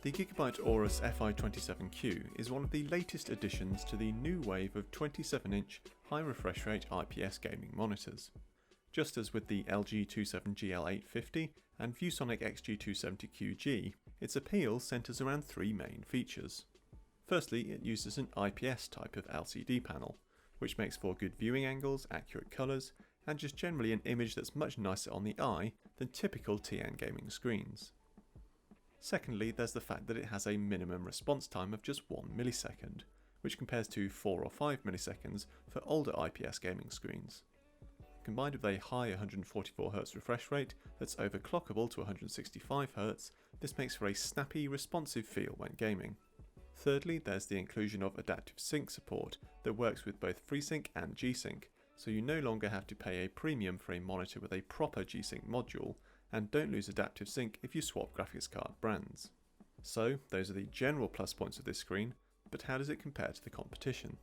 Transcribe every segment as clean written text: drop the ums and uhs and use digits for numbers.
The Gigabyte Aorus FI27Q is one of the latest additions to the new wave of 27-inch high refresh rate IPS gaming monitors. Just as with the LG 27GL850 and ViewSonic XG270Q-G, its appeal centres around three main features. Firstly, it uses an IPS type of LCD panel, which makes for good viewing angles, accurate colours, and just generally an image that's much nicer on the eye than typical TN gaming screens. Secondly, there's the fact that it has a minimum response time of just 1 millisecond, which compares to 4 or 5 milliseconds for older IPS gaming screens. Combined with a high 144Hz refresh rate that's overclockable to 165Hz, this makes for a snappy, responsive feel when gaming. Thirdly, there's the inclusion of adaptive sync support that works with both FreeSync and G-Sync, so you no longer have to pay a premium for a monitor with a proper G-Sync module, and don't lose adaptive sync if you swap graphics card brands. So, those are the general plus points of this screen, but how does it compare to the competition?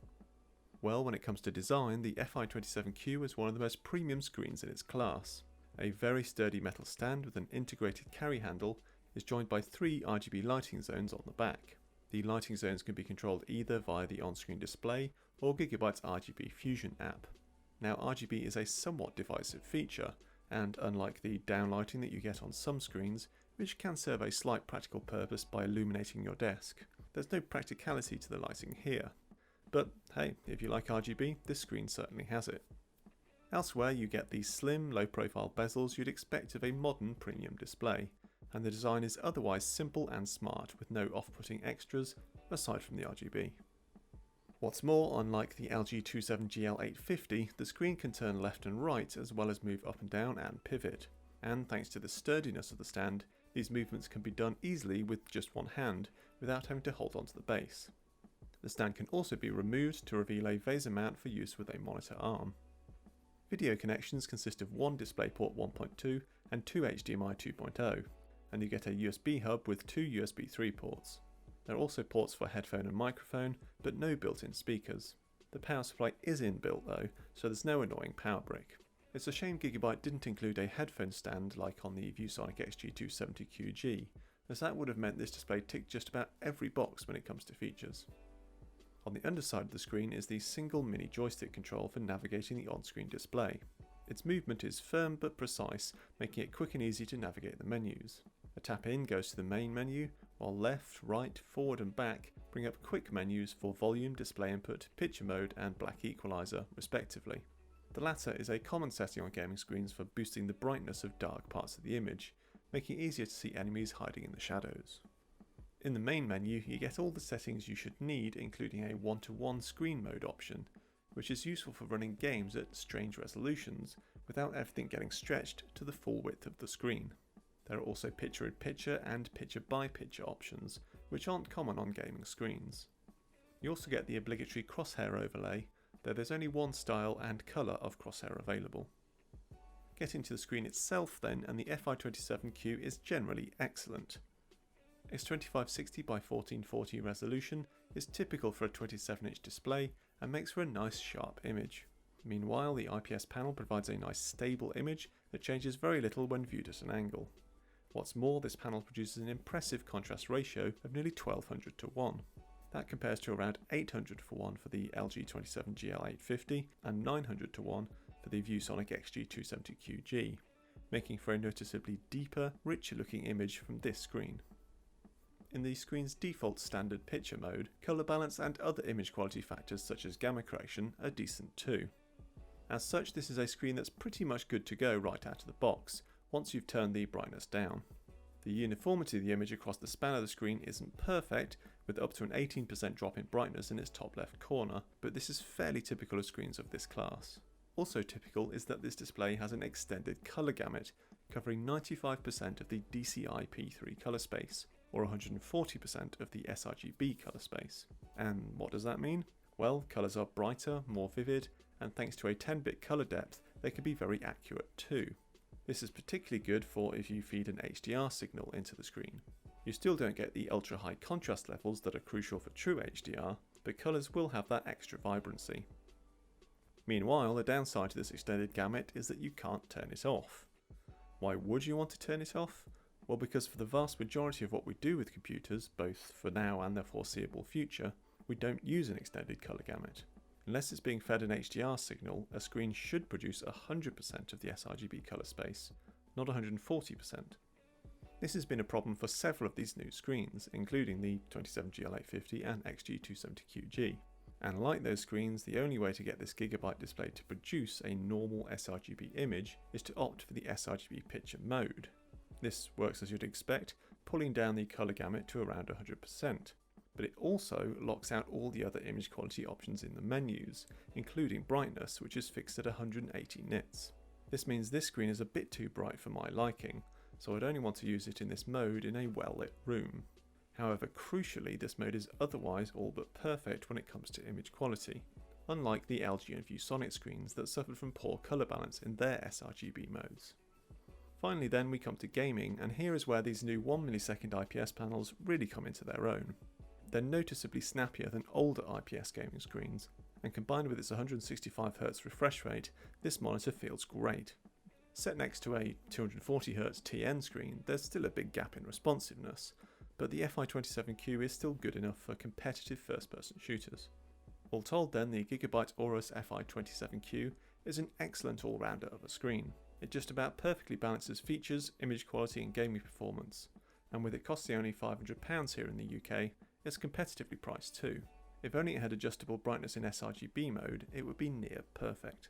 Well, when it comes to design, the FI27Q is one of the most premium screens in its class. A very sturdy metal stand with an integrated carry handle is joined by 3 RGB lighting zones on the back. The lighting zones can be controlled either via the on-screen display or Gigabyte's RGB Fusion app. Now, RGB is a somewhat divisive feature, and unlike the downlighting that you get on some screens, which can serve a slight practical purpose by illuminating your desk, there's no practicality to the lighting here. But hey, if you like RGB, this screen certainly has it. Elsewhere you get the slim, low-profile bezels you'd expect of a modern premium display, and the design is otherwise simple and smart with no off-putting extras aside from the RGB. What's more, unlike the LG 27GL850, the screen can turn left and right as well as move up and down and pivot, and thanks to the sturdiness of the stand, these movements can be done easily with just one hand without having to hold onto the base. The stand can also be removed to reveal a VESA mount for use with a monitor arm. Video connections consist of one DisplayPort 1.2 and 2 HDMI 2.0, and you get a USB hub with 2 USB 3 ports. There are also ports for headphone and microphone, but no built-in speakers. The power supply is inbuilt though, so there's no annoying power brick. It's a shame Gigabyte didn't include a headphone stand like on the ViewSonic XG270Q-G, as that would have meant this display ticked just about every box when it comes to features. On the underside of the screen is the single mini joystick control for navigating the on-screen display. Its movement is firm but precise, making it quick and easy to navigate the menus. A tap in goes to the main menu, while left, right, forward and back bring up quick menus for volume, display input, picture mode and black equalizer, respectively. The latter is a common setting on gaming screens for boosting the brightness of dark parts of the image, making it easier to see enemies hiding in the shadows. In the main menu, you get all the settings you should need, including a 1-to-1 screen mode option, which is useful for running games at strange resolutions without everything getting stretched to the full width of the screen. There are also picture-in-picture and picture-by-picture options, which aren't common on gaming screens. You also get the obligatory crosshair overlay, though there's only one style and colour of crosshair available. Getting to the screen itself then, and the FI27Q is generally excellent. Its 2560x1440 resolution is typical for a 27-inch display and makes for a nice sharp image. Meanwhile, the IPS panel provides a nice stable image that changes very little when viewed at an angle. What's more, this panel produces an impressive contrast ratio of nearly 1200 to 1. That compares to around 800 to 1 for the LG 27GL850 and 900 to 1 for the ViewSonic XG270Q-G, making for a noticeably deeper, richer looking image from this screen. In the screen's default standard picture mode, colour balance and other image quality factors such as gamma correction are decent too. As such, this is a screen that's pretty much good to go right out of the box, once you've turned the brightness down. The uniformity of the image across the span of the screen isn't perfect, with up to an 18% drop in brightness in its top left corner, but this is fairly typical of screens of this class. Also typical is that this display has an extended colour gamut, covering 95% of the DCI P3 colour space, or 140% of the sRGB colour space. And what does that mean? Well, colours are brighter, more vivid, and thanks to a 10-bit colour depth, they can be very accurate too. This is particularly good for if you feed an HDR signal into the screen. You still don't get the ultra high contrast levels that are crucial for true HDR, but colours will have that extra vibrancy. Meanwhile, the downside to this extended gamut is that you can't turn it off. Why would you want to turn it off? Well, because for the vast majority of what we do with computers, both for now and the foreseeable future, we don't use an extended colour gamut. Unless it's being fed an HDR signal, a screen should produce 100% of the sRGB colour space, not 140%. This has been a problem for several of these new screens, including the 27GL850 and XG270Q-G. And like those screens, the only way to get this Gigabyte display to produce a normal sRGB image is to opt for the sRGB picture mode. This works as you'd expect, pulling down the colour gamut to around 100%, but it also locks out all the other image quality options in the menus, including brightness, which is fixed at 180 nits. This means this screen is a bit too bright for my liking, so I'd only want to use it in this mode in a well-lit room. However, crucially, this mode is otherwise all but perfect when it comes to image quality, unlike the LG and ViewSonic screens that suffered from poor colour balance in their sRGB modes. Finally then we come to gaming, and here is where these new 1 millisecond IPS panels really come into their own. They're noticeably snappier than older IPS gaming screens, and combined with its 165Hz refresh rate, this monitor feels great. Set next to a 240Hz TN screen, there's still a big gap in responsiveness, but the FI27Q is still good enough for competitive first-person shooters. All told then, the Gigabyte Aorus FI27Q is an excellent all-rounder of a screen. It just about perfectly balances features, image quality and gaming performance, and with it costing only £500 here in the UK, it's competitively priced too. If only it had adjustable brightness in sRGB mode, it would be near perfect.